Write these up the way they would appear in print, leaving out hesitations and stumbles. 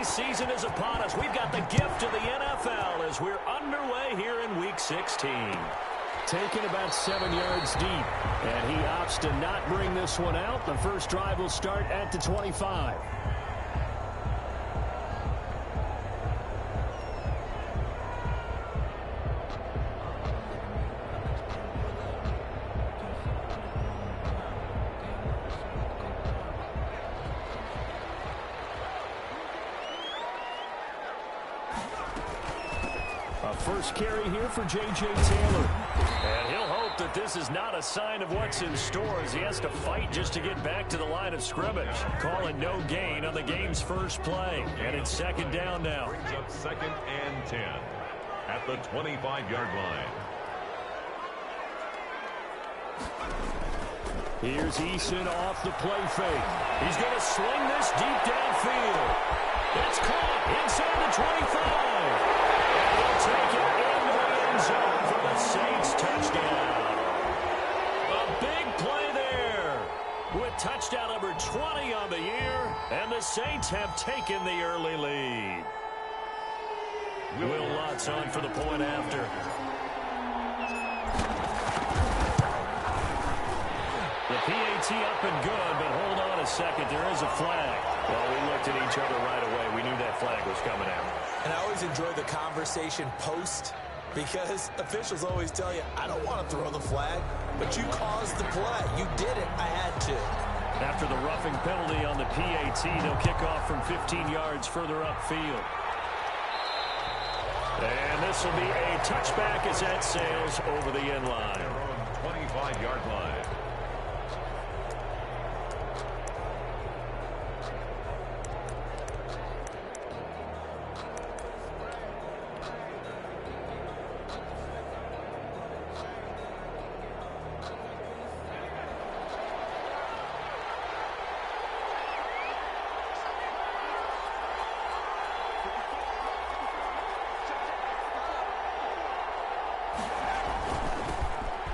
holiday season is upon us. We've got the gift of the NFL as we're underway here in Week 16. Taken about 7 yards deep, and he opts to not bring this one out. The first drive will start at the 25. First carry here for J.J. Taylor. And he'll hope that this is not a sign of what's in store as he has to fight just to get back to the line of scrimmage. Calling no gain on the game's first play. And it's second down now. Brings up 2nd and 10 at the 25-yard line. Here's Eason off the play fake. He's going to sling this deep downfield. It's caught inside the 25. He'll take it into the end zone for the Saints touchdown. A big play there with touchdown number 20 on the year, and the Saints have taken the early lead. Will Lutz on for the point after. The PAT up and good, but hold on a second. There is a flag. Well, we looked at each other right away. We knew that flag was coming out. And I always enjoy the conversation post because officials always tell you, I don't want to throw the flag, but you caused the play. You did it. I had to. After the roughing penalty on the PAT, they'll kick off from 15 yards further upfield. And this will be a touchback as that sails over the end line. 25-yard line.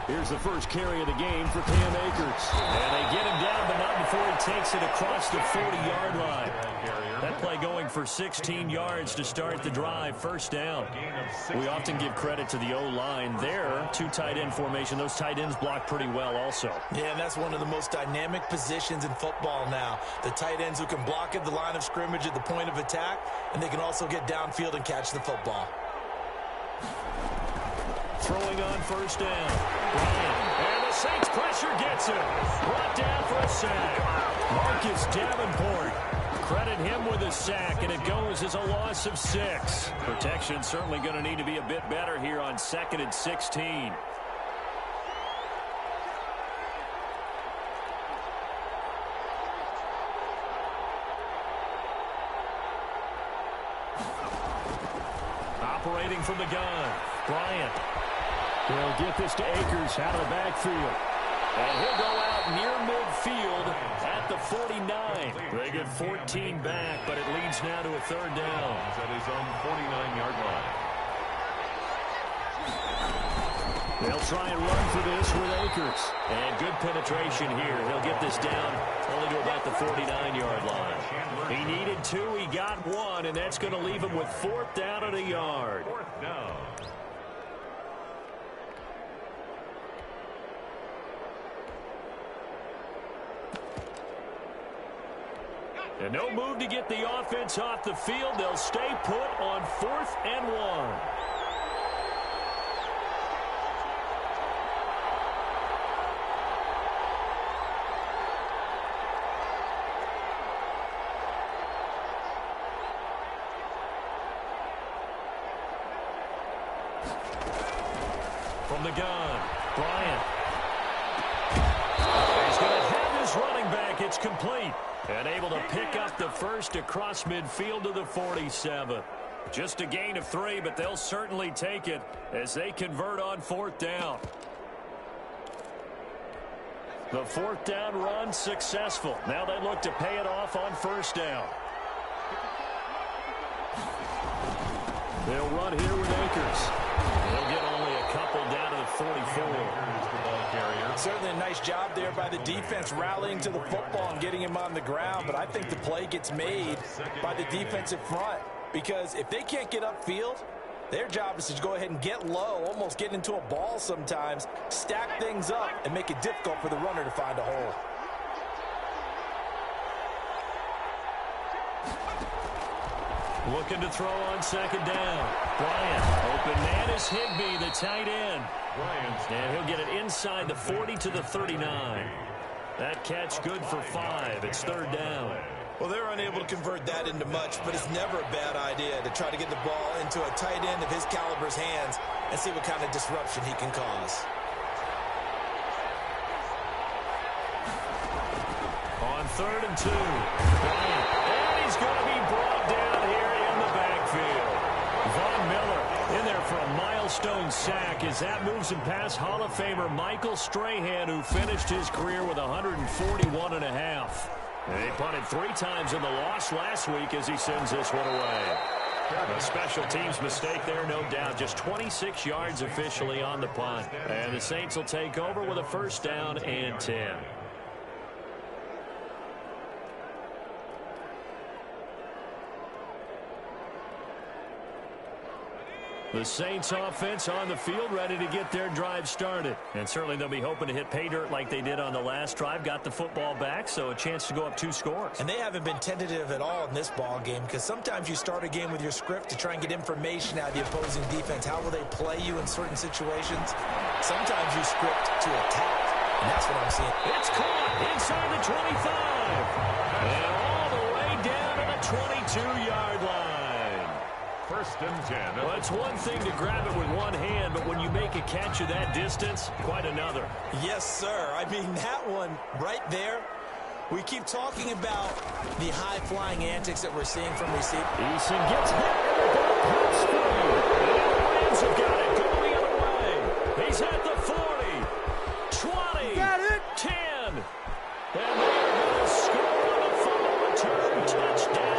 Here's the first carry of the game for Cam Akers. And they get him down, but not before he takes it across the 40-yard line. That play going for 16 yards to start the drive. First down. We often give credit to the O-line there. 2 tight end formation. Those tight ends block pretty well also. Yeah, and that's one of the most dynamic positions in football now. The tight ends who can block at the line of scrimmage at the point of attack, and they can also get downfield and catch the football. Throwing on first down. Bryant. And the Saints pressure gets him. Brought down for a sack. Marcus Davenport. Credit him with a sack, and it goes as a loss of 6. Protection certainly going to need to be a bit better here on 2nd and 16. Operating from the gun. Bryant. They'll get this to Akers out of the backfield. And he'll go out near midfield at the 49. They get 14 back, but it leads now to a 3rd down. At his own 49-yard line. They'll try and run for this with Akers. And good penetration here. He'll get this down only to about the 49-yard line. He needed 2, he got 1, and that's going to leave him with 4th down and a yard. 4th down. And no move to get the offense off the field. They'll stay put on 4th and 1. From the gun, Bryant. He's going to have his running back. It's complete. And able to pick up the first across midfield to the 47. Just a gain of 3, but they'll certainly take it as they convert on 4th down. The 4th down run successful. Now they look to pay it off on 1st down. They'll run here with Akers. He'll get only a couple down to the 44. Certainly a nice job there by the defense rallying to the football and getting him on the ground, but I think the play gets made by the defensive front because if they can't get upfield, their job is to go ahead and get low, almost get into a ball sometimes, stack things up, and make it difficult for the runner to find a hole. Looking to throw on second down. Bryant, open man is Higbee, the tight end. And he'll get it inside the 40 to the 39. That catch good for 5. It's third down. Well, they're unable to convert that into much, but it's never a bad idea to try to get the ball into a tight end of his caliber's hands and see what kind of disruption he can cause. On 3rd and 2. Bryant, and he's going to be brought down here in the backfield. Von Miller in there for a milestone sack as that moves him past Hall of Famer Michael Strahan, who finished his career with 141.5. And they punted 3 times in the loss last week as he sends this one away. A special teams mistake there, no doubt. Just 26 yards officially on the punt. And the Saints will take over with a first down and 10. The Saints offense on the field, ready to get their drive started. And certainly they'll be hoping to hit pay dirt like they did on the last drive. Got the football back, so a chance to go up 2 scores. And they haven't been tentative at all in this ball game because sometimes you start a game with your script to try and get information out of the opposing defense. How will they play you in certain situations? Sometimes you script to attack, and that's what I'm seeing. It's caught inside the 25. And all the way down to the 22-yard line. First and 10. Well, it's one thing to grab it with one hand, but when you make a catch of that distance, quite another. Yes, sir. I mean, that one right there, we keep talking about the high-flying antics that we're seeing from receivers. Eason gets hit, and the ball pops through. And the Rams have got it going the other way. He's at the 40, 20, got it. 10. And they're going to score on a fumble return touchdown.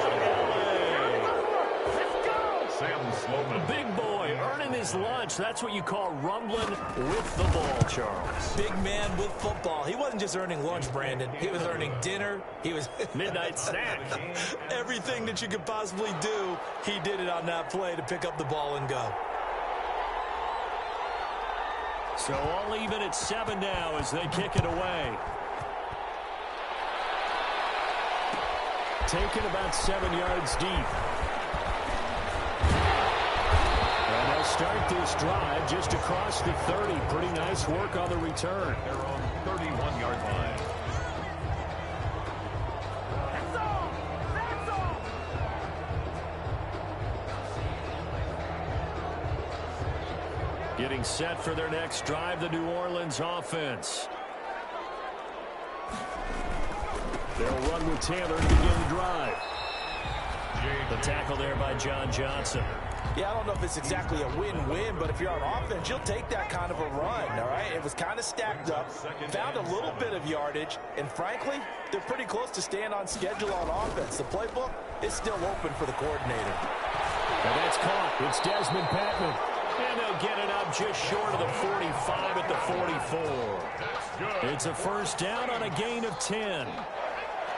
A big boy earning his lunch. That's what you call rumbling with the ball, Charles. Big man with football. He wasn't just earning lunch, Brandon. He was earning dinner. He was midnight snack. Everything that you could possibly do, he did it on that play to pick up the ball and go. So all even at 7 now as they kick it away. Taken about 7 yards deep. And they'll start this drive just across the 30. Pretty nice work on the return. They're on 31-yard line. Getting set for their next drive, the New Orleans offense. They'll run with Taylor to begin the drive. The tackle there by John Johnson. Yeah, I don't know if it's exactly a win-win, but if you're on offense, you'll take that kind of a run, all right? It was kind of stacked up, found a little bit of yardage, and frankly, they're pretty close to staying on schedule on offense. The playbook is still open for the coordinator. And that's caught. It's Desmond Patman. And they'll get it up just short of the 45 at the 44. It's a first down on a gain of 10.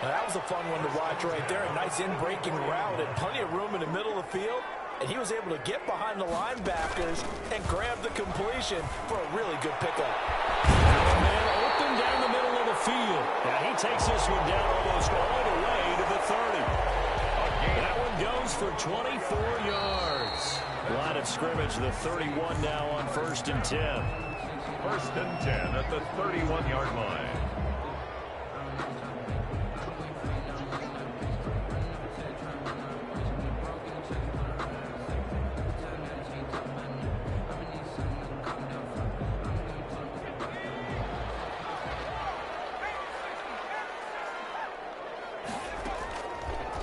Now, that was a fun one to watch right there. A nice in-breaking route and plenty of room in the middle of the field. And he was able to get behind the linebackers and grab the completion for a really good pickup. Now a man open down the middle of the field. Now he takes this one down almost all the way to the 30. That one goes for 24 yards. Line of scrimmage, the 31 now on 1st and 10. 1st and 10 at the 31-yard line.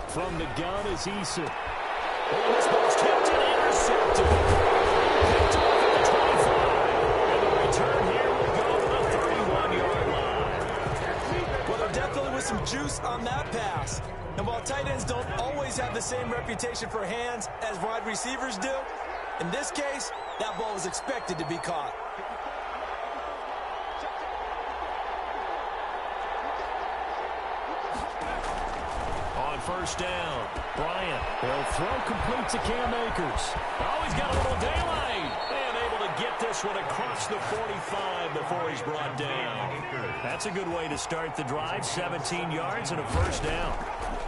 From the gun is Eason. Oh, this ball's tipped and intercepted. Picked off at the 25. And the return here will go to the 31-yard line. Well, there definitely was some juice on that pass. And while tight ends don't always have the same reputation for hands as wide receivers do, In this case, that ball was expected to be caught. On first down, Bryant. He'll throw complete to Cam Akers. Oh, he's got a little daylight. And able to get this one across the 45 before he's brought down. That's a good way to start the drive. 17 yards and a first down.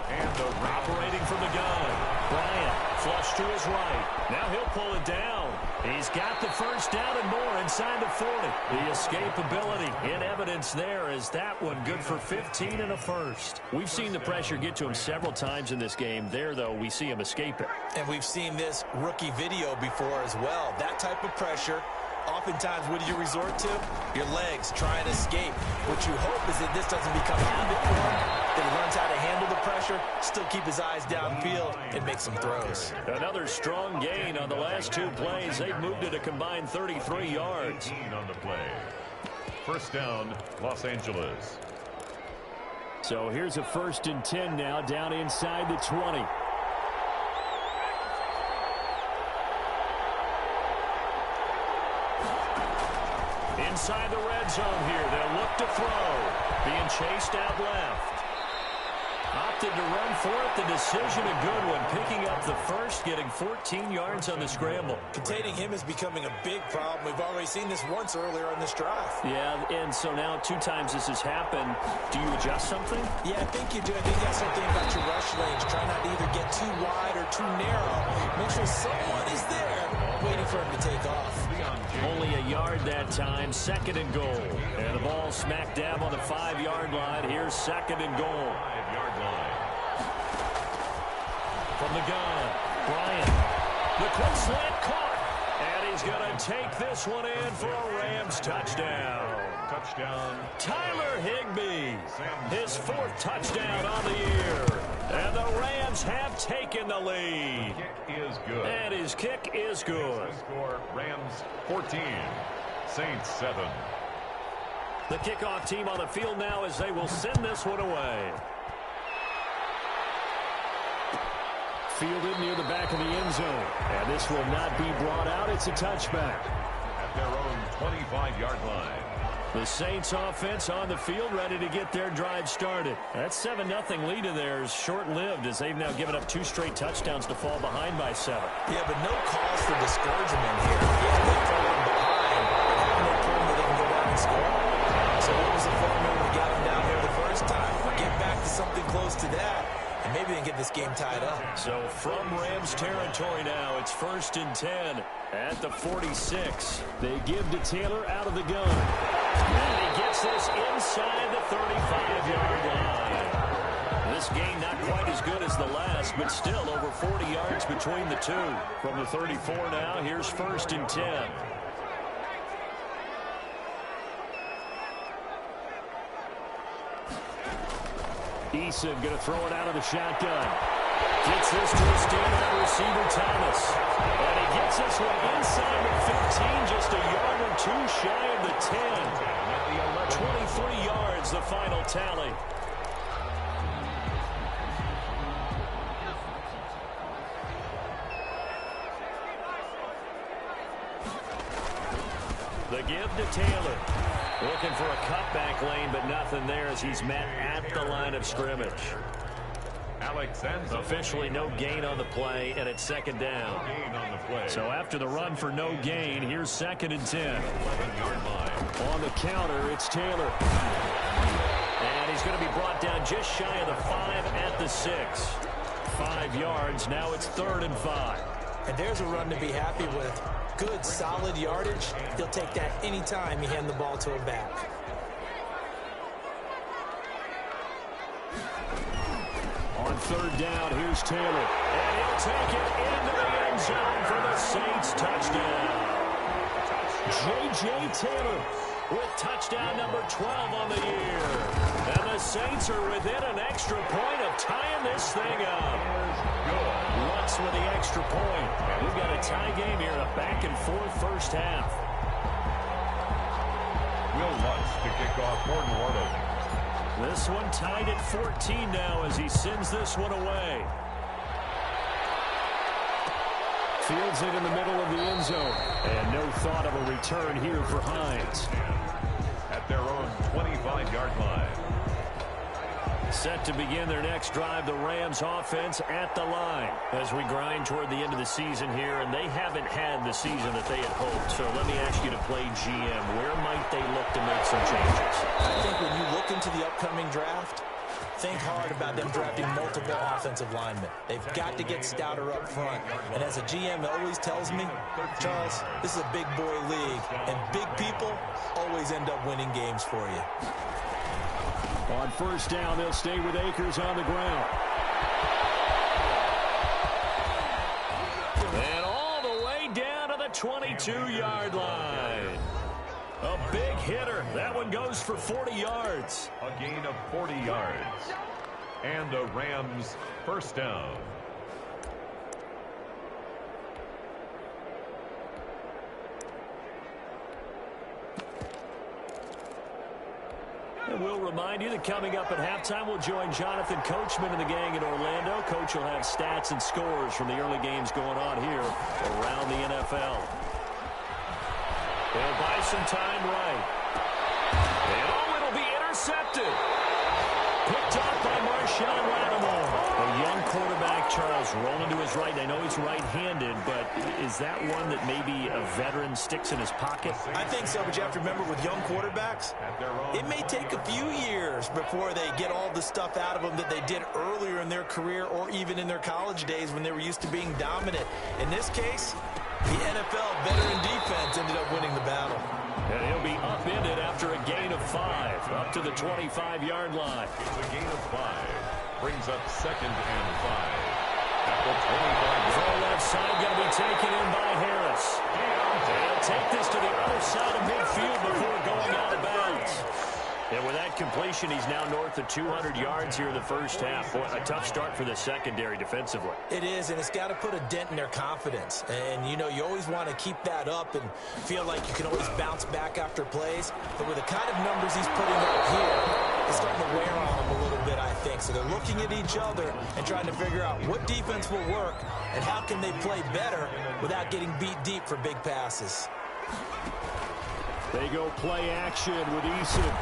And operating from the gun. Bryant flush to his right. Now he'll pull it down. He's got the first down and more inside the 40. The escapability in evidence there as that one good for 15 and a first. We've seen the pressure get to him several times in this game. There, though, we see him escape it. And we've seen this rookie video before as well. That type of pressure, oftentimes, what do you resort to? Your legs try and escape. What you hope is that this doesn't become a habit for him, that he learns how to handle the pressure, still keep his eyes downfield, and make some throws. Another strong gain on the last two plays. They've moved it a combined 33 yards. On the play. First down, Los Angeles. So here's a 1st and 10 now, down inside the 20. Inside the red zone here. They'll look to throw. Being chased out left. Opted to run for it. The decision a good one. Picking up the first, getting 14 yards on the scramble. Containing him is becoming a big problem. We've already seen this once earlier on this drive. Yeah, and so now 2 times this has happened. Do you adjust something? Yeah, I think you do. I think you got something about your rush lanes. Try not to either get too wide or too narrow. Make sure someone is there waiting for him to take off. Only a yard that time. 2nd and goal. And the ball smack dab on the 5-yard line. Here's 2nd and goal. 5-yard line. From the gun, Bryant. The quick slant caught. And he's going to take this one in for a Rams touchdown. Touchdown. Tyler Higbee. His 4th touchdown on the year. And the Rams have taken the lead. Kick is good. And his kick is good. Score Rams 14, Saints 7. The kickoff team on the field now as they will send this one away. Fielded near the back of the end zone. And this will not be brought out. It's a touchback. At their own 25-yard line. The Saints offense on the field ready to get their drive started. That 7-0 lead of theirs short-lived as they've now given up 2 straight touchdowns to fall behind by 7. Yeah, but no cause for discouragement here. Yeah, they fallen behind, but having no problem that they can go back and score. So what was the formula to get them down here the first time? Get back to something close to that, and maybe they can get this game tied up. So from Rams territory now, it's 1st and 10 at the 46. They give to Taylor out of the gun. And he gets this inside the 35-yard line. This game not quite as good as the last, but still over 40 yards between the two. From the 34 now, here's 1st and 10. Eason going to throw it out of the shotgun. Gets this to a standout receiver, Thomas. And he gets this one inside the 15, just a yard or 2 shy of the 10. 23 yards, the final tally. The give to Taylor. Looking for a cutback lane, but nothing there as he's met at the line of scrimmage. Alexander. Officially no gain on the play, and it's 2nd down. Gain on the play. So after the run for no gain, here's 2nd and 10. 11-yard line. On the counter, it's Taylor. And he's going to be brought down just shy of the 5 at the 6. 5 yards, now it's 3rd and 5. And there's a run to be happy with. Good, solid yardage. He'll take that anytime you hand the ball to a back. On 3rd down, here's Taylor. And he'll take it into the end zone for the Saints touchdown. J.J. Taylor with touchdown number 12 on the year. And the Saints are within an extra point of tying this thing up. Lutz with the extra point. We've got a tie game here, a back-and-forth first half. Will Lutz to kick off for New Orleans. This one tied at 14 now as he sends this one away. fields it in the middle of the end zone. And no thought of a return here for Hines. At their own 25-yard line. Set to begin their next drive, the Rams offense at the line. As we grind toward the end of the season here, and they haven't had the season that they had hoped. So let me ask you to play GM. Where might they look to make some changes? I think when you look into the upcoming draft, think hard about them drafting multiple offensive linemen. They've got to get stouter up front. And as a GM always tells me, Charles, this is a big boy league, and big people always end up winning games for you. On first down, they'll stay with Akers on the ground. And all the way down to the 22-yard line. A big hitter. That one goes for 40 yards. A gain of 40 yards. And a Rams first down. And we'll remind you that coming up at halftime, we'll join Jonathan Coachman and the gang in Orlando. Coach will have stats and scores from the early games going on here around the NFL. They'll buy some time right. And it'll be intercepted. Picked up by Marshawn Lattimore. A young quarterback, Charles, rolling to his right. I know he's right-handed, but is that one that maybe a veteran sticks in his pocket? I think so, but you have to remember with young quarterbacks, it may take a few years before they get all the stuff out of them that they did earlier in their career or even in their college days when they were used to being dominant. In this case, the NFL veteran defense ended up winning the battle. And he'll be upended after a gain of 5, up to the 25-yard line. It's a gain of 5. Brings up 2nd and 5. At the 25-yard Throw line. left side going to be taken in by Harris. And he'll take this to the other side of midfield before going out of bounds. And with that completion, he's now north of 200 yards here in the first half. Boy, a tough start for the secondary defensively. It is, and it's got to put a dent in their confidence. And, you know, you always want to keep that up and feel like you can always bounce back after plays. But with the kind of numbers he's putting up here, it's starting to wear on them a little bit, I think. So they're looking at each other and trying to figure out what defense will work and how can they play better without getting beat deep for big passes. They go play action with Eason.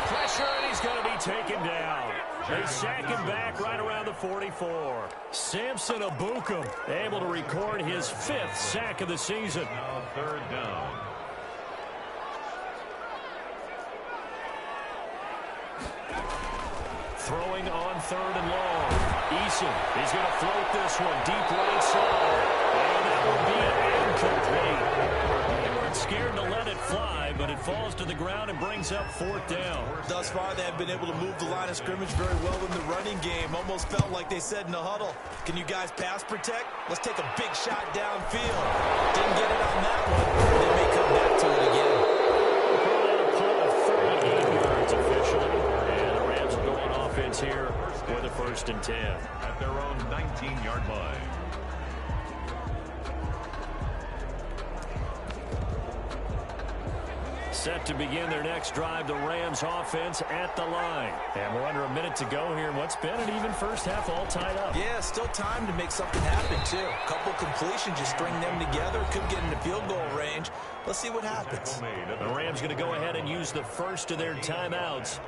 Pressure, and he's going to be taken down. They sack him back right around the 44. Samson Ebukam able to record his 5th sack of the season. Now 3rd down. Throwing on 3rd and long. Eason is going to float this one deep right side. And that will be incomplete. They weren't scared to let it fly, but it falls to the ground and brings up 4th down. Thus far, they have been able to move the line of scrimmage very well in the running game. Almost felt like they said in the huddle, can you guys pass protect? Let's take a big shot downfield. Didn't get it on that one. They may come back to it again. A punt of 38 yards officially. And the Rams will go on offense here with a 1st and 10. At their own 19-yard line. Set to begin their next drive, the Rams offense at the line. And we're under a minute to go here in what's been an even first half, all tied up. Yeah, still time to make something happen, too. A couple completions, just string them together. Could get into field goal range. Let's see what happens. The Rams going to go ahead and use the first of their timeouts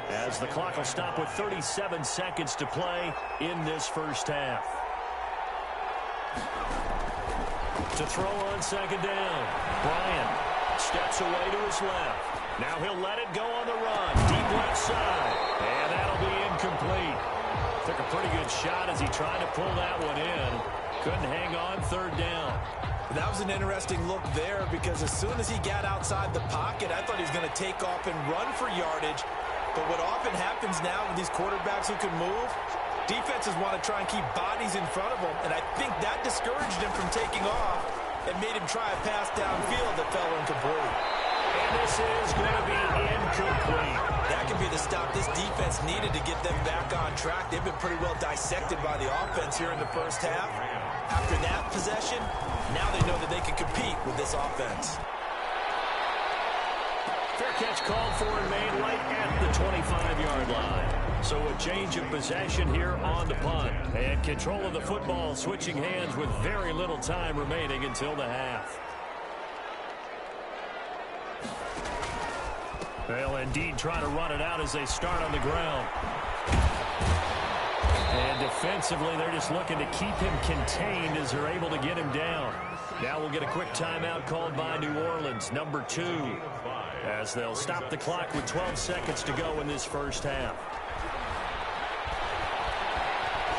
as the clock will stop with 37 seconds to play in this first half. To throw on 2nd down, Bryant steps away to his left. Now he'll let it go on the run. Deep left side. And that'll be incomplete. Took a pretty good shot as he tried to pull that one in. Couldn't hang on 3rd down. That was an interesting look there because as soon as he got outside the pocket, I thought he was going to take off and run for yardage. But what often happens now with these quarterbacks who can move, defenses want to try and keep bodies in front of them. And I think that discouraged him from taking off and made him try a pass downfield that fell incomplete. And this is going to be incomplete. That could be the stop this defense needed to get them back on track. They've been pretty well dissected by the offense here in the first half. After that possession, now they know that they can compete with this offense. Fair catch called for and made right at the 25-yard line. So a change of possession here on the punt. And control of the football switching hands with very little time remaining until the half. They'll indeed try to run it out as they start on the ground. And defensively, they're just looking to keep him contained as they're able to get him down. Now we'll get a quick timeout called by New Orleans, number 2, as they'll stop the clock with 12 seconds to go in this first half.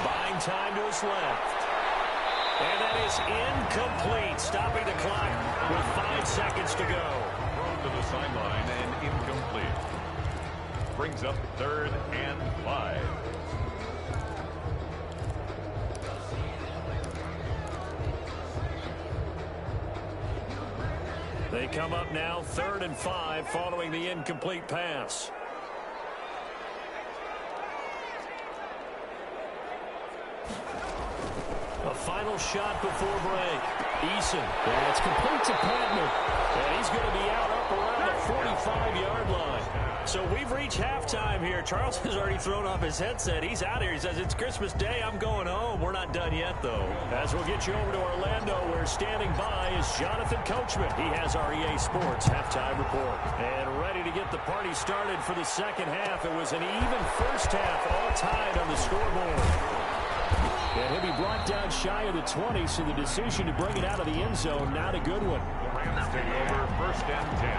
Buying time to his left. And that is incomplete, stopping the clock with 5 seconds to go. Thrown to the sideline and incomplete. Brings up 3rd and 5. They come up now 3rd and 5 following the incomplete pass. A final shot before break. Eason. Yeah, it's complete to Patman. And he's going to be out up around the 45-yard line. So we've reached halftime here. Charles has already thrown off his headset. He's out here. He says, it's Christmas Day. I'm going home. We're not done yet, though. As we'll get you over to Orlando, where standing by is Jonathan Coachman. He has our EA Sports halftime report. And ready to get the party started for the second half. It was an even first half, all tied on the scoreboard. And he'll be brought down shy of the 20, so the decision to bring it out of the end zone, not a good one. The Rams take over 1st and 10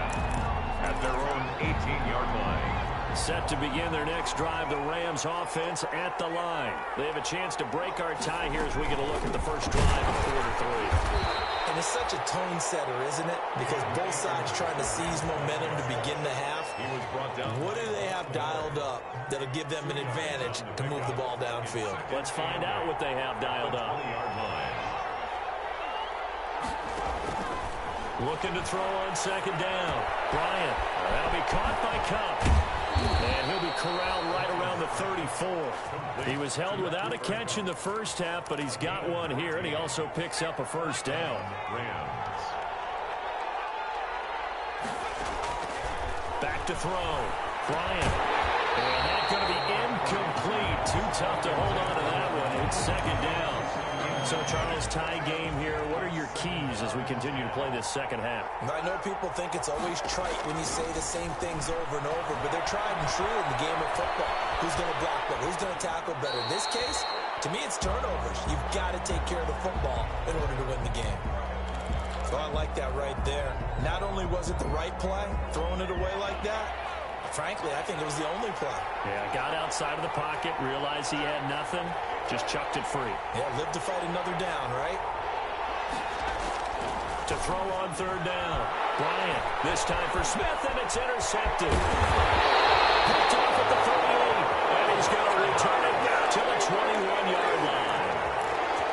at their own 18-yard line. Set to begin their next drive, the Rams offense at the line. They have a chance to break our tie here as we get a look at the first drive of quarter 3. And it's such a tone setter, isn't it? Because both sides trying to seize momentum to begin the half. He was brought down. What do they have dialed up that'll give them an advantage to move the ball downfield? Let's find out what they have dialed up. 20-yard line. Looking to throw on 2nd down. Bryant. That'll be caught by Kupp. And he'll be corralled right around the 34. He was held without a catch in the first half, but he's got one here, and he also picks up a first down. Rams. Back to throw. Bryant. And that's going to be incomplete. Too tough to hold on to that one. It's 2nd down. So, Charles, tie game here. What are your keys as we continue to play this second half? I know people think it's always trite when you say the same things over and over, but they're tried and true in the game of football. Who's going to block better? Who's going to tackle better? In this case, to me, it's turnovers. You've got to take care of the football in order to win the game. So I like that right there. Not only was it the right play, throwing it away like that, frankly, I think it was the only play. Yeah, got outside of the pocket, realized he had nothing, just chucked it free. Yeah, live to fight another down, right? To throw on 3rd down. Bryant, this time for Smith, and it's intercepted. Picked off at the 38, and he's going to return it to the 21-yard line.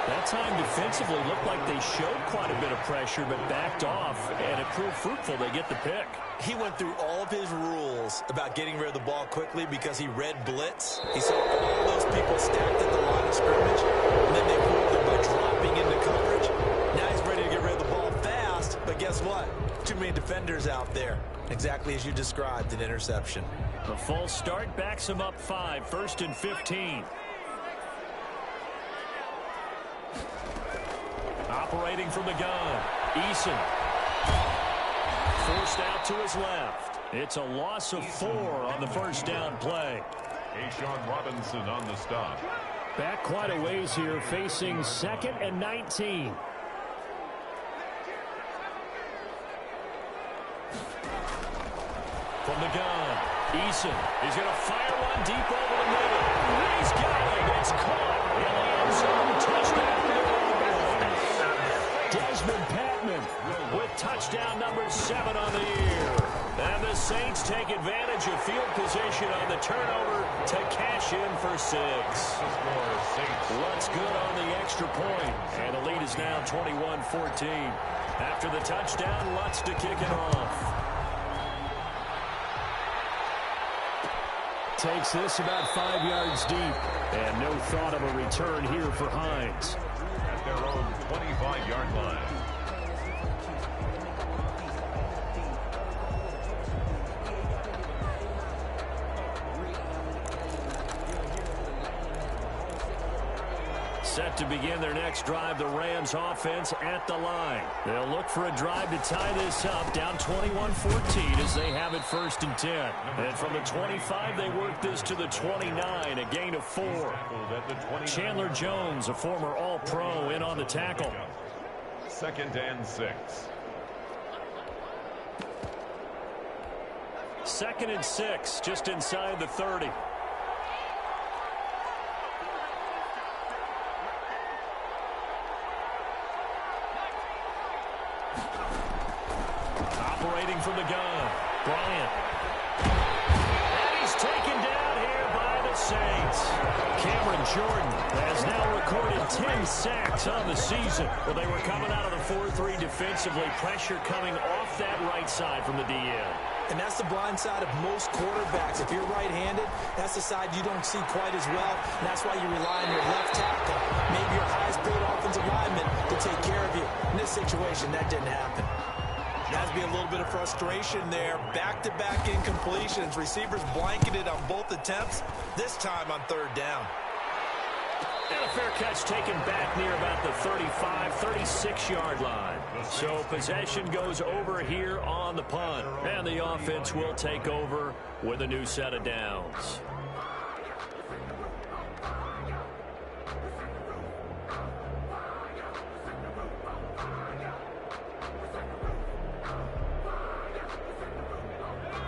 That time defensively looked like they showed quite a bit of pressure, but backed off, and it proved fruitful. They get the pick. He went through all of his rules about getting rid of the ball quickly because he read blitz. He saw all those people stacked at the line of scrimmage, and then they proved it by dropping into coverage. Now he's ready to get rid of the ball fast, but guess what? Too many defenders out there. Exactly as you described, an interception. The full start backs him up 5, 1st and 15. Operating from the gun, Eason. Forced out to his left. It's a loss of 4 on the first down play. A'Shawn Robinson on the stop. Back quite a ways here, facing 2nd and 19. From the gun, Eason. He's going to fire one deep over the middle. He's got it. It's caught in the end zone. Touchdown. Desmond Patman with touchdown number 7 on the year. And the Saints take advantage of field position on the turnover to cash in for 6. Lutz good on the extra point. And the lead is now 21-14. After the touchdown, Lutz to kick it off. Takes this about 5 yards deep. And no thought of a return here for Hines. At their own 25-yard line. Set to begin their next drive, the Rams offense at the line. They'll look for a drive to tie this up, down 21-14 as they have it 1st and 10. And from the 25, they work this to the 29, a gain of 4. Chandler Jones, a former All-Pro, in on the tackle. 2nd and 6. 2nd and 6, just inside the 30. Operating from the gun, Bryant. And he's taken down here by the Saints. Cameron Jordan has now recorded 10 sacks on the season. Well, they were coming out of the 4-3 defensively. Pressure coming off that right side from the DN. And that's the blind side of most quarterbacks. If you're right-handed, that's the side you don't see quite as well. And that's why you rely on your left tackle, maybe your highest-paid offensive lineman, to take care of you. In this situation, that didn't happen. There has to be a little bit of frustration there. Back-to-back incompletions. Receivers blanketed on both attempts, this time on 3rd down. And a fair catch taken back near about the 35, 36-yard line. So possession goes over here on the punt. And the offense will take over with a new set of downs.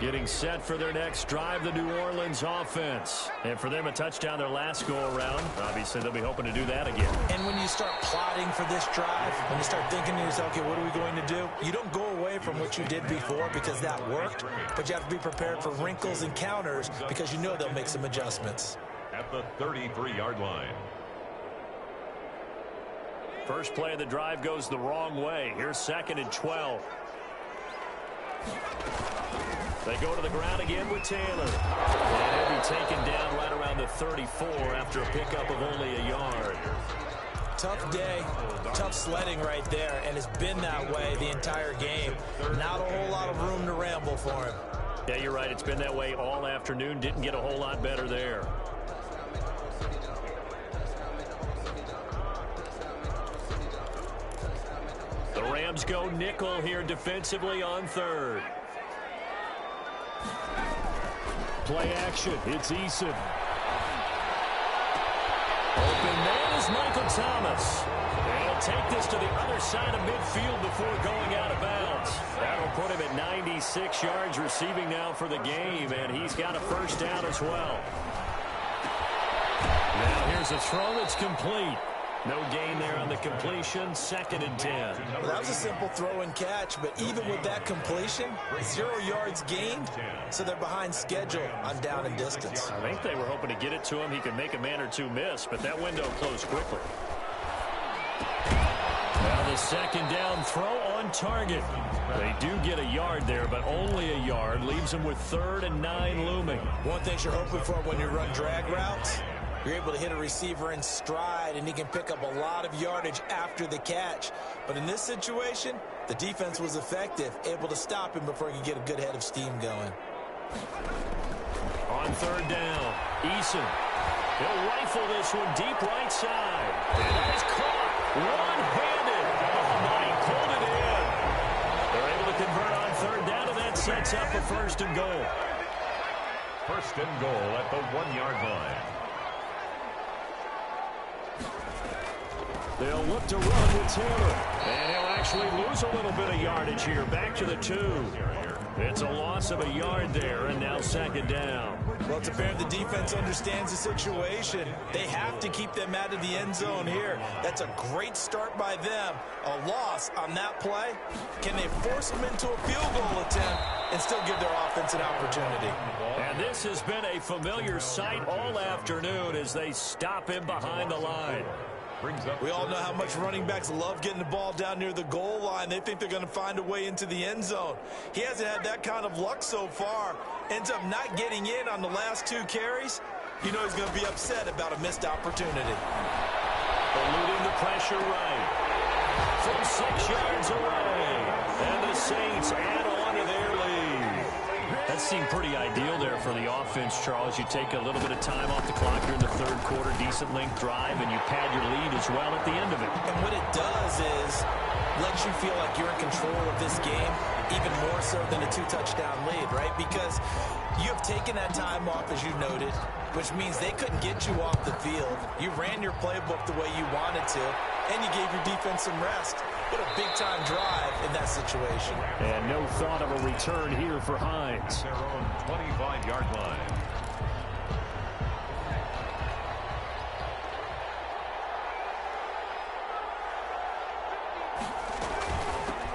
Getting set for their next drive, the New Orleans offense. And for them, a touchdown their last go-around. Obviously, they'll be hoping to do that again. And when you start plotting for this drive, when you start thinking to yourself, okay, what are we going to do? You don't go away from what you did before because that worked, but you have to be prepared for wrinkles and counters because you know they'll make some adjustments. At the 33-yard line. First play of the drive goes the wrong way. Here's 2nd and 12. They go to the ground again with Taylor. And he'll be taken down right around the 34 after a pickup of only a yard. Tough day, tough sledding right there, and it's been that way the entire game. Not a whole lot of room to ramble for him. Yeah, you're right. It's been that way all afternoon. Didn't get a whole lot better there. The Rams go nickel here defensively on 3rd. Play action. It's Eason. Open man is Michael Thomas. They'll take this to the other side of midfield before going out of bounds. That'll put him at 96 yards receiving now for the game, and he's got a 1st down as well. Now here's a throw that's complete. No gain there on the completion. 2nd and 10. Well, that was a simple throw and catch, but even with that completion, 0 yards gained, so they're behind schedule on down and distance. I think they were hoping to get it to him. He could make a man or two miss, but that window closed quickly. Now the 2nd down throw on target. They do get a yard there, but only a yard. Leaves them with 3rd and 9 looming. One thing you're hoping for when you run drag routes, you're able to hit a receiver in stride, and he can pick up a lot of yardage after the catch. But in this situation, the defense was effective, able to stop him before he could get a good head of steam going. On 3rd down, Eason. He'll rifle this one deep right side. And that is caught one-handed. Oh, my, he pulled it in. They're able to convert on 3rd down, and that sets up a 1st and goal. 1st and goal at the 1-yard line. They'll look to run with Taylor. And he'll actually lose a little bit of yardage here. Back to the 2. It's a loss of a yard there, and now 2nd down. Well, it's apparent the defense understands the situation. They have to keep them out of the end zone here. That's a great start by them. A loss on that play. Can they force them into a field goal attempt and still give their offense an opportunity? And this has been a familiar sight all afternoon as they stop him behind the line. We all know how much running backs love getting the ball down near the goal line. They think they're going to find a way into the end zone. He hasn't had that kind of luck so far. Ends up not getting in on the last 2 carries. You know he's going to be upset about a missed opportunity. Eluding the pressure right. From 6 yards away. And the Saints add on to their lead. That seemed pretty ideal there for the offense, Charles. You take a little bit of time off the clock here in the third quarter, decent length drive, and you pad your lead as well at the end of it. And what it does is lets you feel like you're in control of this game, even more so than a 2-touchdown lead, right? Because you have taken that time off, as you noted, which means they couldn't get you off the field. You ran your playbook the way you wanted to, and you gave your defense some rest. What a big-time drive in that situation. And no thought of a return here for Hines. Their own 25-yard line.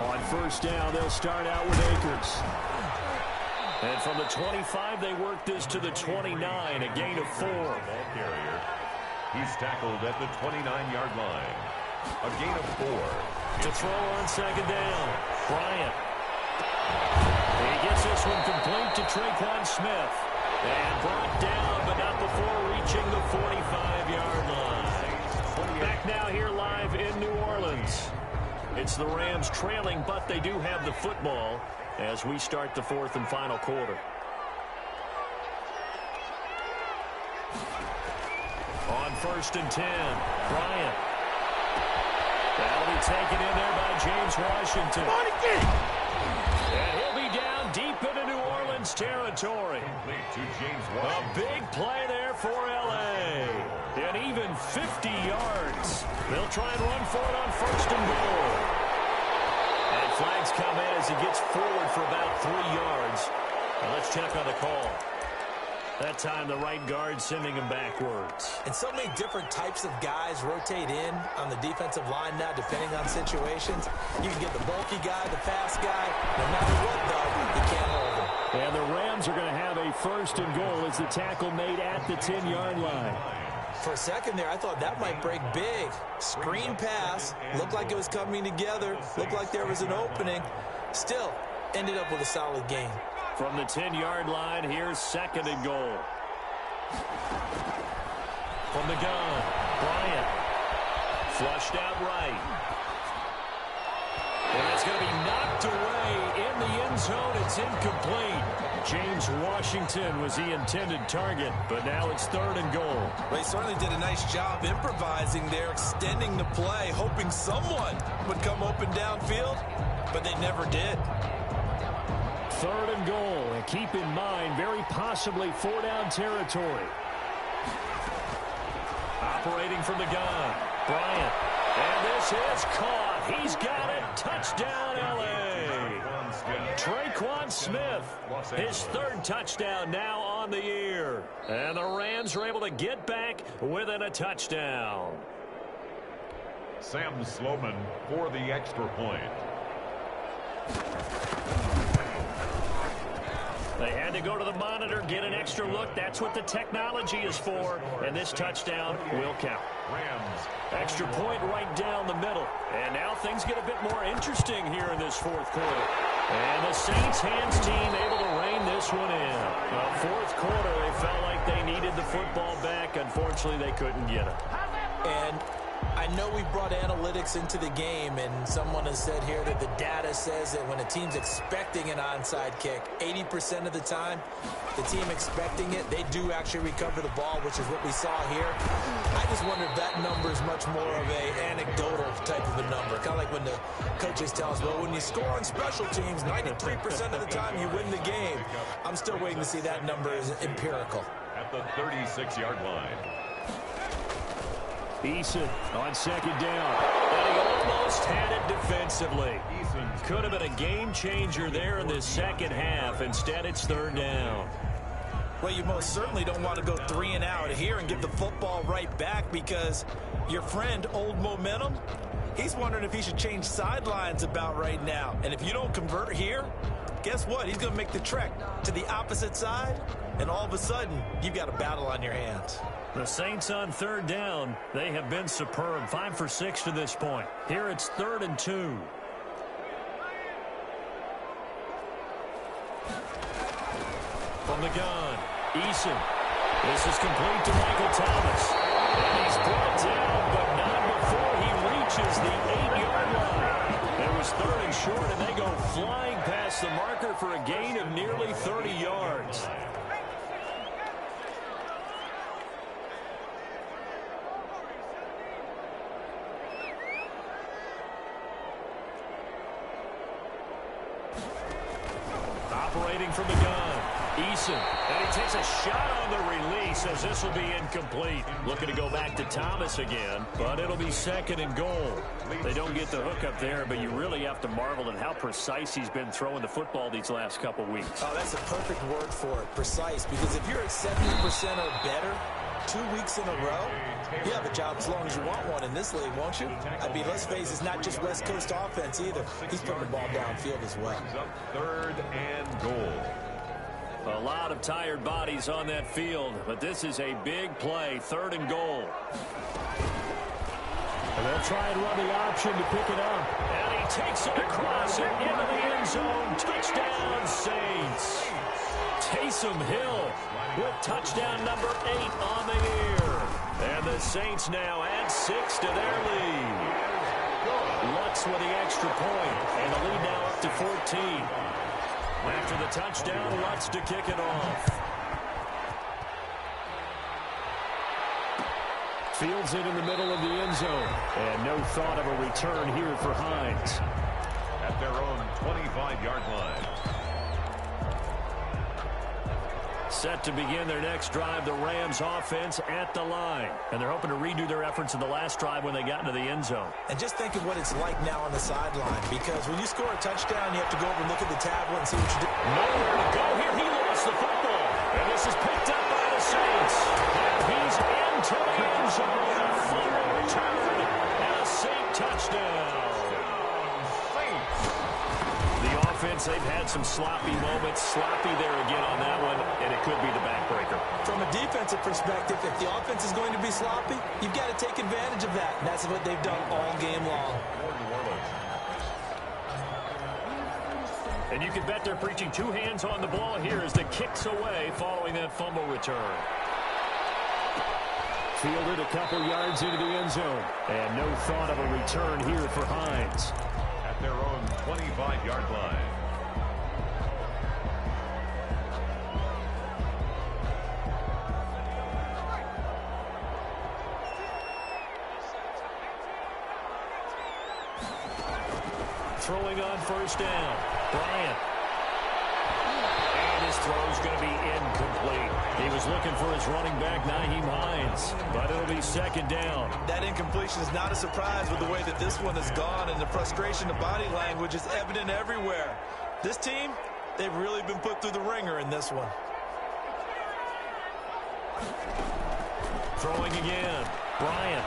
On first down, they'll start out with Akers. And from the 25, they work this to the 29, a gain of 4. Ball carrier. He's tackled at the 29-yard line. A gain of 4. To throw on second down, Bryant. He gets this one complete to Traquan Smith. And brought down, but not before reaching the 45-yard line. Back now here live in New Orleans. It's the Rams trailing, but they do have the football as we start the fourth and final quarter. On first and 10, Bryant. That'll be taken in there by James Washington. And he'll be down deep into New Orleans territory. To James A Washington. big play there for L.A. And even 50 yards. They'll try and run for it on first and goal. And flags come in as he gets forward for about 3 yards. And let's check on the call. That time the right guard sending him backwards. And so many different types of guys rotate in on the defensive line now, depending on situations. You can get the bulky guy, the fast guy. No matter what, though, you can't hold him. And the Rams are going to have a first and goal as the tackle made at the 10-yard line. For a second there, I thought that might break big. Screen pass. Looked like it was coming together. Looked like there was an opening. Still, ended up with a solid game. From the 10-yard line, here's second and goal. From the gun, Bryant. Flushed out right. And it's going to be knocked away in the end zone. It's incomplete. James Washington was the intended target, but now it's third and goal. Well, he certainly did a nice job improvising there, extending the play, hoping someone would come open downfield, but they never did. Third and goal, and keep in mind, very possibly 4-down territory. Operating from the gun, Bryant. And this is caught. He's got it. Touchdown, L.A. Traquan Smith, his third touchdown now on the year. And the Rams are able to get back within a touchdown. Sam Sloman for the extra point. They had to go to the monitor, get an extra look. That's what the technology is for. And this touchdown will count. Rams. Extra point right down the middle. And now things get a bit more interesting here in this fourth quarter. And the Saints hands team able to rein this one in. Fourth quarter, they felt like they needed the football back. Unfortunately, they couldn't get it. And I know we brought analytics into the game, and someone has said here that the data says that when a team's expecting an onside kick, 80% of the time, the team expecting it, they do actually recover the ball, which is what we saw here. I just wonder if that number is much more of a anecdotal type of a number. Kind of like when the coaches tell us, well, when you score on special teams, 93% of the time you win the game. I'm still waiting to see that number is empirical. At the 36-yard line. Eason on second down. And he almost had it defensively. Could have been a game changer there in the second half. Instead, it's third down. Well, you most certainly don't want to go 3 and out here and give the football right back, because your friend, Old Momentum, he's wondering if he should change sidelines about right now. And if you don't convert here, guess what? He's going to make the trek to the opposite side, and all of a sudden, you've got a battle on your hands. The Saints on third down. They have been superb. 5 for 6 to this point. Here it's 3rd and 2. From the gun, Eason. This is complete to Michael Thomas. And he's brought down, but not before he reaches the 8-yard line. It was 3rd and short, and they go flying past the marker for a gain of nearly 30 yards. Operating from the gun, Eason, and he takes a shot on the release as this will be incomplete. Looking to go back to Thomas again, but it'll be second and goal. They don't get the hook up there, but you really have to marvel at how precise he's been throwing the football these last couple weeks. Oh, that's a perfect word for it, precise, because if you're at 70% or better 2 weeks in a row, you have a job as long as you want one in this league, won't you? I mean, let's face it, it's not just West Coast offense either. He's putting the ball downfield as well. Third and goal. A lot of tired bodies on that field, but this is a big play, third and goal. And they'll try and run the option to pick it up. And he takes it across and into the end zone. Touchdown, Saints. Taysom Hill with touchdown number 8 on the year. And the Saints now add 6 to their lead. Lutz with the extra point, and the lead now up to 14. After the touchdown, Lutz to kick it off. Fields it in the middle of the end zone. And no thought of a return here for Hines. At their own 25-yard line. Set to begin their next drive, the Rams offense at the line. And they're hoping to redo their efforts in the last drive when they got into the end zone. And just think of what it's like now on the sideline, because when you score a touchdown, you have to go over and look at the tablet and see what you do. Nowhere to go here. He lost the football. And this is picked up by the Saints. And he's into the end zone. A fumble return. And a Saint touchdown. They've had some sloppy moments. Sloppy there again on that one, and it could be the backbreaker. From a defensive perspective, if the offense is going to be sloppy, you've got to take advantage of that, and that's what they've done all game long. And you can bet they're preaching 2 hands on the ball here as the kick's away following that fumble return. Fielded a couple yards into the end zone, and no thought of a return here for Hines. At their own 25-yard line. Throwing on first down, Bryant. And his throw's going to be incomplete. He was looking for his running back, Nyheim Hines, but it'll be second down. That incompletion is not a surprise with the way that this one has gone, and the frustration of body language is evident everywhere. This team, they've really been put through the ringer in this one. Throwing again, Bryant.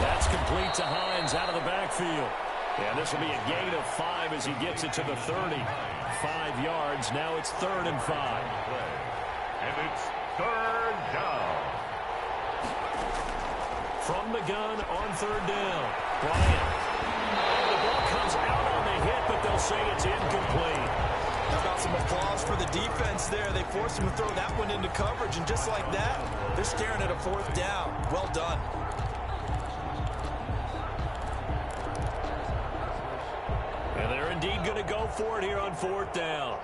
That's complete to Hines out of the backfield. And this will be a gain of 5 as he gets it to the 30. 5 yards. Now it's 3rd and 5. And it's 3rd down. From the gun on 3rd down. Bryant. Oh, the ball comes out on the hit, but they'll say it's incomplete. How about some applause for the defense there? They forced him to throw that one into coverage, and just like that, they're staring at a 4th down. Well done. And they're indeed going to go for it here on 4th down.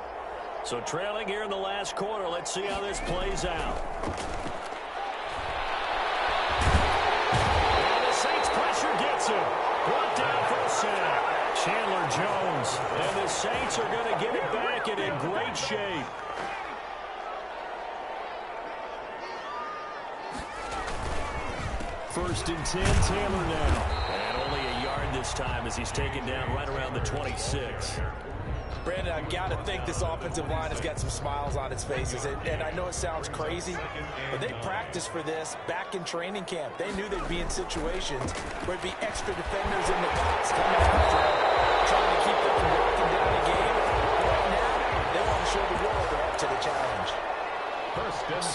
So trailing here in the last quarter. Let's see how this plays out. And the Saints pressure gets him. Brought down for a sack. Chandler Jones. And the Saints are going to get it back and in great shape. First and 10, Taylor now. And only a yard this time as he's taken down right around the 26. Brandon, I've got to think this offensive line has got some smiles on its faces. And I know it sounds crazy, but they practiced for this back in training camp. They knew they'd be in situations where it'd be extra defenders in the box coming after them, trying to keep them from walking down the game. Right now, they want to show the world they're up to the challenge.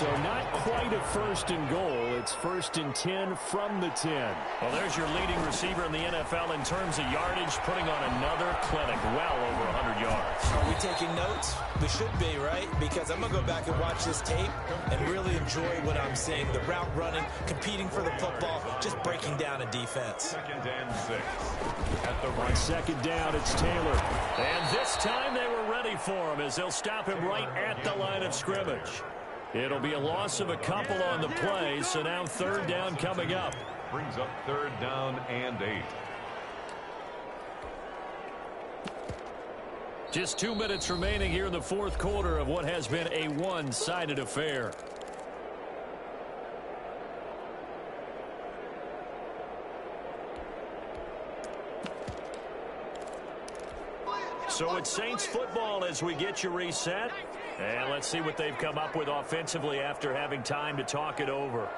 So not quite a 1st and goal. It's 1st and 10 from the 10. Well, there's your leading receiver in the NFL in terms of yardage, putting on another clinic, well over 100 yards. Are we taking notes? We should be, right? Because I'm going to go back and watch this tape and really enjoy what I'm seeing. The route running, competing for the football, just breaking down a defense. 2nd and 6. At the right. 2nd down, it's Taylor. And this time they were ready for him as they'll stop him right at the line of scrimmage. It'll be a loss of a couple on the play, so now 3rd down coming up. Brings up 3rd down and 8. Just 2 minutes remaining here in the 4th quarter of what has been a one-sided affair. So it's Saints football as we get you reset. And let's see what they've come up with offensively after having time to talk it over.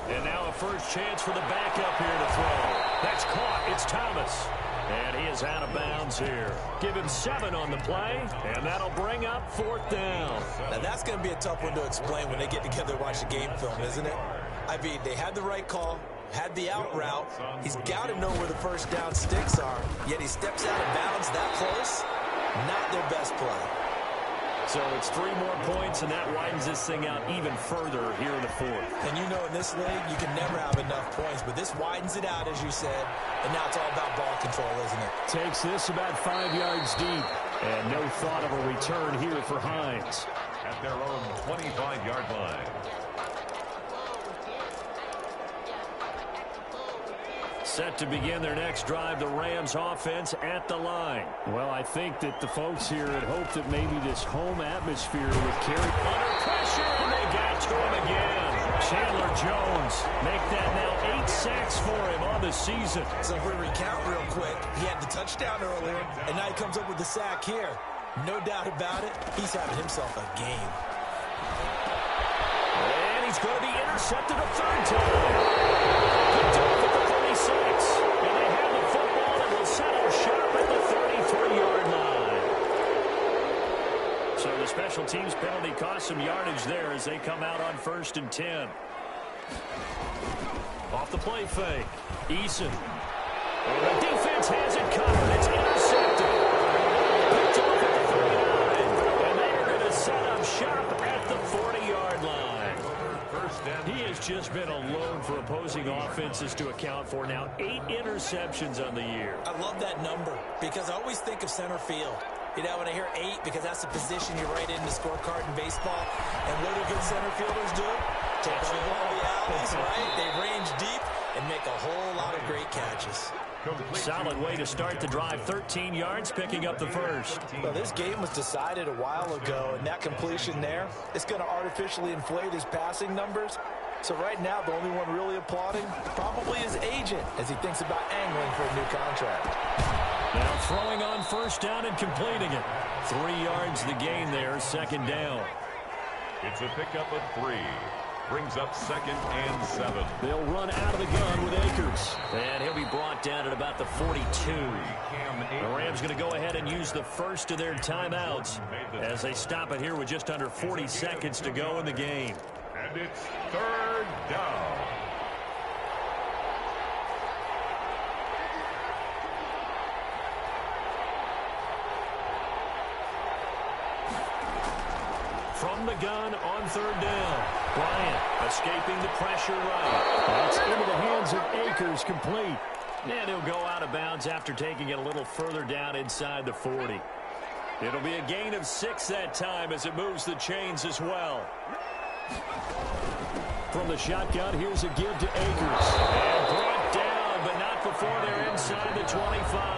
And now a first chance for the backup here to throw. That's caught. It's Thomas. And he is out of bounds here. Give him 7 on the play, and that'll bring up 4th down. Now that's going to be a tough one to explain when they get together and watch the game film, isn't it? I mean, they had the right call, had the out route. He's got to know where the first down sticks are, yet he steps out of bounds that close. Not their best play. So it's 3 more points, and that widens this thing out even further here in the 4th. And you know in this league, you can never have enough points, but this widens it out, as you said, and now it's all about ball control, isn't it? Takes this about 5 yards deep, and no thought of a return here for Hines. At their own 25-yard line. Set to begin their next drive, the Rams offense at the line. Well, I think that the folks here had hoped that maybe this home atmosphere would carry under pressure, and they got to him again. Chandler Jones make that now 8 sacks for him on the season. So if we recount real quick, he had the touchdown earlier, and now he comes up with the sack here. No doubt about it, he's having himself a game. And he's going to be intercepted a 3rd time. Picked off at the 36. And they have the football and will settle sharp at the 33-yard line. So the special teams penalty cost some yardage there as they come out on 1st and 10. Off the play fake. Eason. And the defense has it covered. It's intercepted. Picked off at the 39. And they are going to set up shop at the 40-yard line. He has just been alone for opposing offenses to account for now 8 interceptions on the year. I love that number because I always think of center field. You know, when I hear 8, because that's the position you write in the scorecard in baseball. And what do good center fielders do? Take the ball the alleys, right? They range deep and make a whole lot of great catches. Solid way to start the drive. 13 yards, picking up the first. Well, this game was decided a while ago, and that completion there is going to artificially inflate his passing numbers. So right now, the only one really applauding probably his agent as he thinks about angling for a new contract. Now throwing on 1st down and completing it. 3 yards the gain there, 2nd down. It's a pickup of 3. Brings up 2nd and 7. They'll run out of the gun with Akers. And he'll be brought down at about the 42. The Rams going to go ahead and use the first of their timeouts as they stop it here with just under 40 seconds to go in the game. And it's 3rd down. From the gun on 3rd down. Bryant escaping the pressure right. That's into the hands of Akers, complete. And he'll go out of bounds after taking it a little further down inside the 40. It'll be a gain of 6 that time as it moves the chains as well. From the shotgun, here's a give to Akers. And brought down, but not before they're inside the 25.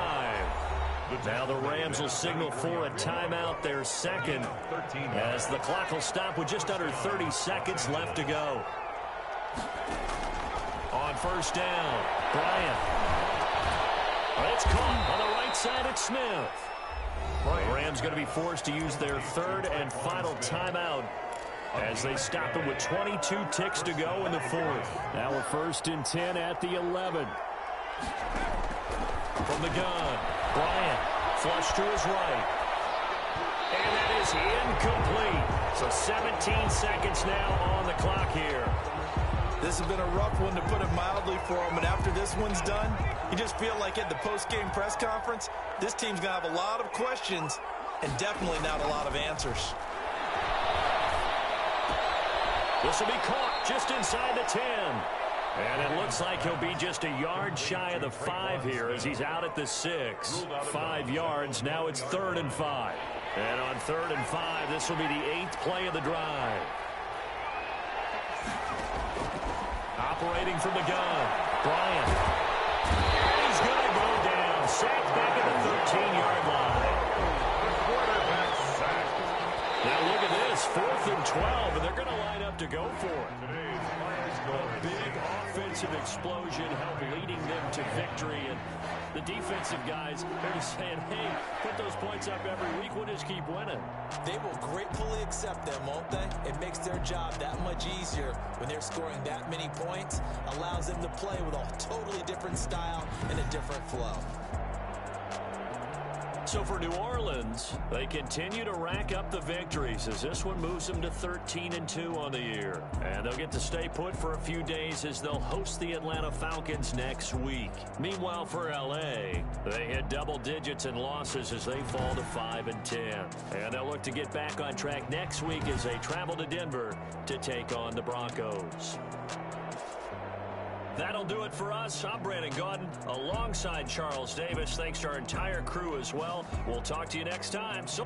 Now the Rams will signal for a timeout, their second, as the clock will stop with just under 30 seconds left to go. On 1st down, Bryant. It's caught on the right side at Smith. The Rams going to be forced to use their 3rd and final timeout as they stop them with 22 ticks to go in the 4th. Now a 1st and 10 at the 11. From the gun. Bryant, flush to his right. And that is incomplete. So 17 seconds now on the clock here. This has been a rough one, to put it mildly, for him. And after this one's done, you just feel like at the post-game press conference, this team's going to have a lot of questions and definitely not a lot of answers. This will be caught just inside the 10. And it looks like he'll be just a yard shy of the 5 here as he's out at the 6. 5 yards. Now it's 3rd and 5. And on 3rd and 5, this will be the 8th play of the drive. Operating from the gun, Bryant. And he's going to go down. Sacked back at the 13-yard line. Quarterback sack. Now look at this, 4th and 12, and they're going to line up to go for it. Today's final A score. big offensive explosion helped leading them to victory, and the defensive guys are just saying, hey, put those points up every week, we'll just keep winning. They will gratefully accept them, won't they? It makes their job that much easier when they're scoring that many points. Allows them to play with a totally different style and a different flow. So for New Orleans, they continue to rack up the victories as this one moves them to 13-2 on the year. And they'll get to stay put for a few days as they'll host the Atlanta Falcons next week. Meanwhile, for L.A., they hit double digits in losses as they fall to 5-10. And they'll look to get back on track next week as they travel to Denver to take on the Broncos. That'll do it for us. I'm Brandon Gaudin alongside Charles Davis. Thanks to our entire crew as well. We'll talk to you next time. So